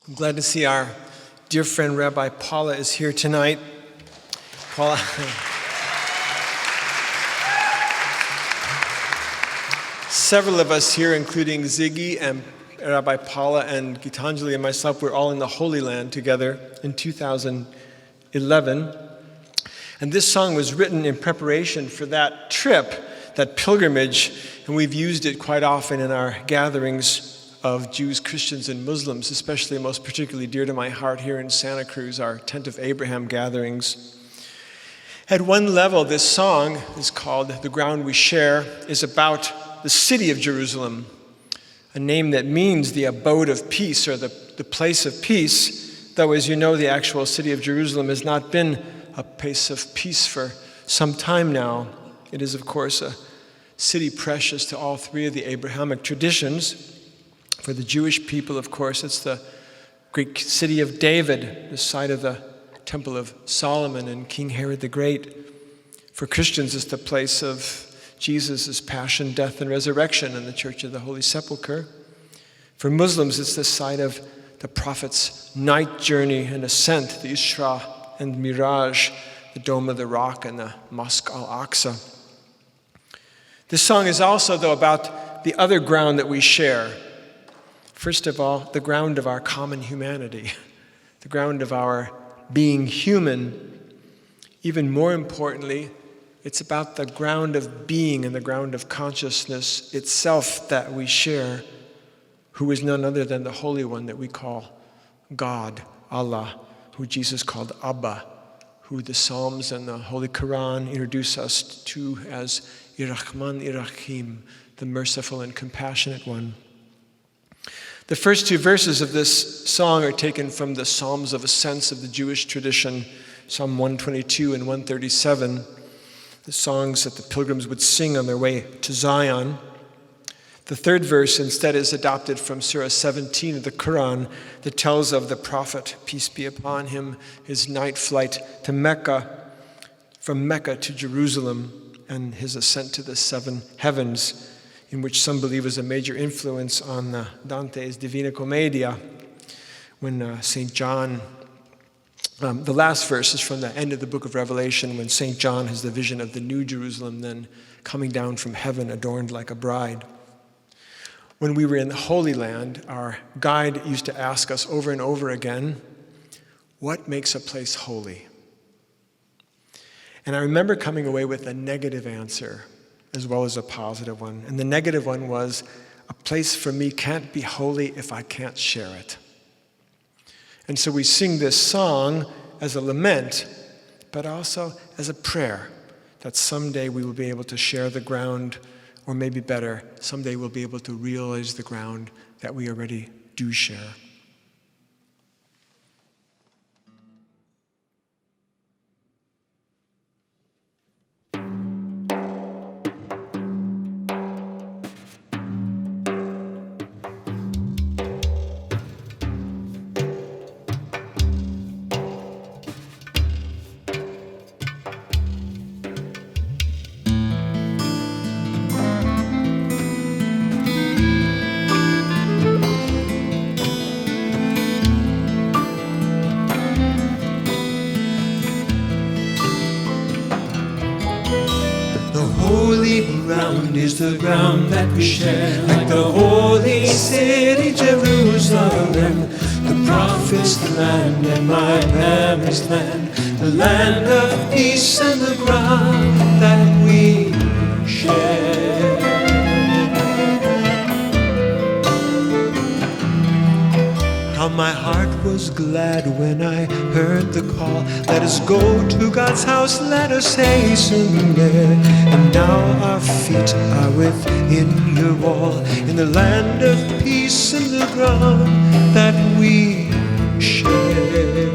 I'm glad to see our dear friend Rabbi Paula is here tonight. Paula. Several of us here, including Ziggy and Rabbi Paula and Gitanjali and myself, were all in the Holy Land together in 2011. And this song was written in preparation for that trip, that pilgrimage, and we've used it quite often in our gatherings of Jews, Christians, and Muslims, especially most particularly dear to my heart here in Santa Cruz, our Tent of Abraham gatherings. At one level, this song is called The Ground We Share, is about the city of Jerusalem, a name that means the abode of peace or the place of peace, though as you know, the actual city of Jerusalem has not been a place of peace for some time now. It is, of course, a city precious to all three of the Abrahamic traditions. For the Jewish people, of course, it's the Greek city of David, the site of the Temple of Solomon and King Herod the Great. For Christians, it's the place of Jesus' passion, death, and resurrection in the Church of the Holy Sepulchre. For Muslims, it's the site of the Prophet's night journey and ascent, the Isra and Miraj, the Dome of the Rock, and the Mosque al-Aqsa. This song is also, though, about the other ground that we share. First of all, the ground of our common humanity, the ground of our being human. Even more importantly, it's about the ground of being and the ground of consciousness itself that we share, who is none other than the Holy One that we call God, Allah, who Jesus called Abba, who the Psalms and the Holy Quran introduce us to as Ir-Rahman, Ir-Rahim, the merciful and compassionate one. The first two verses of this song are taken from the Psalms of Ascents of the Jewish tradition, Psalm 122 and 137, the songs that the pilgrims would sing on their way to Zion. The third verse instead is adopted from Surah 17 of the Quran that tells of the Prophet, peace be upon him, his night flight to Mecca, from Mecca to Jerusalem, and his ascent to the seven heavens, in which some believe is a major influence on Dante's Divina Commedia, when St. John, the last verse is from the end of the book of Revelation, when St. John has the vision of the New Jerusalem then coming down from heaven adorned like a bride. When we were in the Holy Land, our guide used to ask us over and over again, what makes a place holy? And I remember coming away with a negative answer, as well as a positive one. And the negative one was, a place for me can't be holy if I can't share it. And so we sing this song as a lament, but also as a prayer, that someday we will be able to share the ground, or maybe better, someday we'll be able to realize the ground that we already do share. Is the ground that we share, like the holy city Jerusalem, the prophets' land and my parents' land, the land of peace and the ground that we share. How my heart was glad when I heard the call, let us go to God's house, let us hasten there. And now our feet are within your wall, in the land of peace and the ground that we share.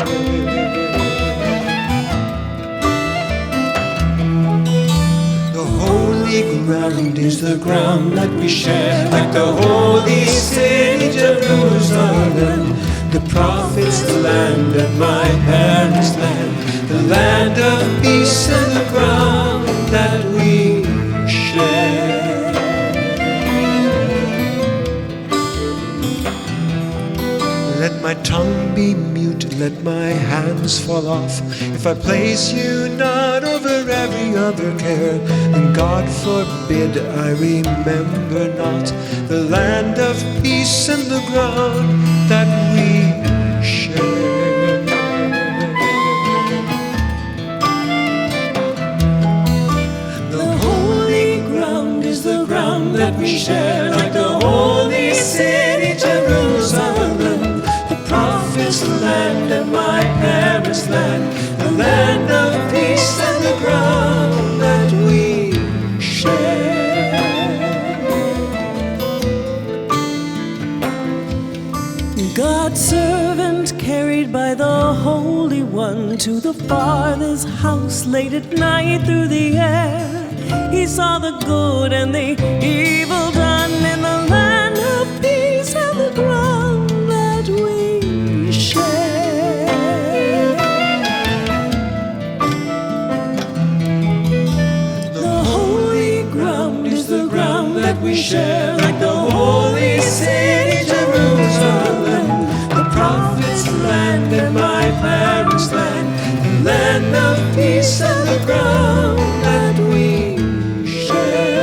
The holy ground is the ground that we share, like the holy city Jerusalem, the prophets' land and my parents' land, the land of peace and the ground that we share. let my tongue be mute, let my hands fall off. If I place you not over every other care, then God forbid I remember not the land of peace and the ground that we share. The holy ground is the ground that we share, like the holy city Jerusalem, the prophet's land and my parents' land, the land of peace and the ground that we share. God's servant carried by the Holy One to the farthest house late at night through the air. He saw the good and the evil done in the land of peace and the ground that we share. The holy ground is the ground that we share, like the holy city Jerusalem, the prophet's land and my parents' land, the land of peace and the ground that we share.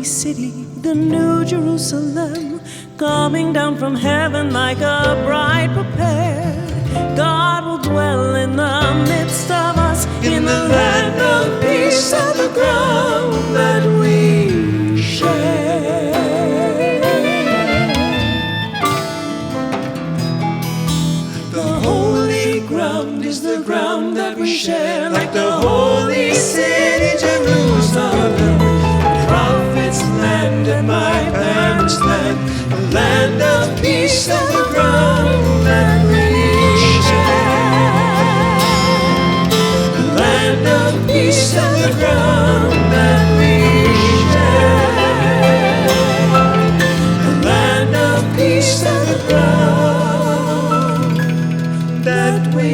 City, the New Jerusalem, coming down from heaven like a bride prepared. God will dwell in the midst of us, in the land of peace and the ground that we share. The holy ground is the ground that we share, like the holy city Jerusalem, prophet's land and my parents' land, the land of peace and the ground that we share. The land of peace and the ground that we share. The land of peace and the ground that we